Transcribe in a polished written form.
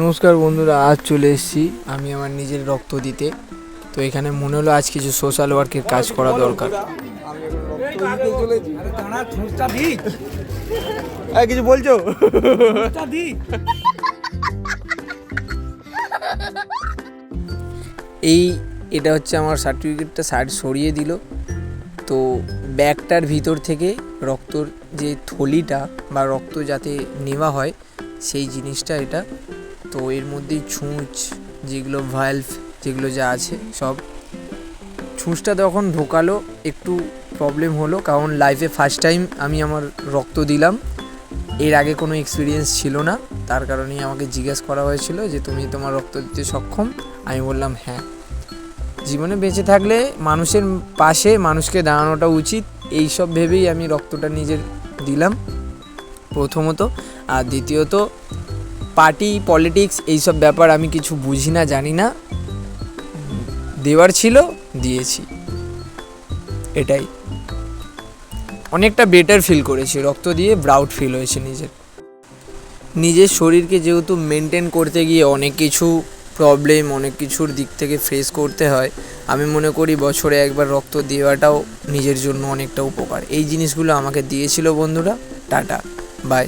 নমস্কার বন্ধুরা, আজ চলে এসেছি আমি আমার নিজের রক্ত দিতে। তো এখানে মনে হলো আজ কিছু সোশ্যাল ওয়ার্কের কাজ করা দরকার। কিছু বলছো? এটা হচ্ছে আমার সার্টিফিকেটটা সাইড সরিয়ে দিল। তো ব্যাগটার ভিতর থেকে রক্তর যে থলিটা বা রক্ত যাতে নেওয়া হয় সেই জিনিসটা এটা। তো এর মধ্যেই ছুঁচ যেগুলো ভালভ যেগুলো যা আছে সব। ছুঁচটা যখন ঢোকালো একটু প্রবলেম হলো, কারণ লাইফে ফার্স্ট টাইম আমি আমার রক্ত দিলাম। এর আগে কোনো এক্সপিরিয়েন্স ছিল না, তার কারণেই আমাকে জিজ্ঞেস করা হয়েছিল যে তুমি তোমার রক্ত দিতে সক্ষম? আমি বললাম হ্যাঁ। জীবনে বেঁচে থাকলে মানুষের পাশে মানুষকে দাঁড়ানোটা উচিত, এই সব ভেবেই আমি রক্তটা নিজের দিলাম প্রথমত। আর দ্বিতীয়ত পার্টি পলিটিক্স এইসব ব্যাপার আমি কিছু বুঝি না, জানি না, দেওয়ার ছিল দিয়েছি, এটাই। অনেকটা বেটার ফিল করেছি রক্ত দিয়ে, প্রাউড ফিল হয়েছে নিজের শরীরকে যেহেতু মেনটেন করতে গিয়ে অনেক কিছু প্রবলেম অনেক কিছুর দিক থেকে ফেস করতে হয়। আমি মনে করি বছরে একবার রক্ত দেওয়াটাও নিজের জন্য অনেকটা উপকার। এই জিনিসগুলো আমাকে দিয়েছিল বন্ধুরা। Tata, by.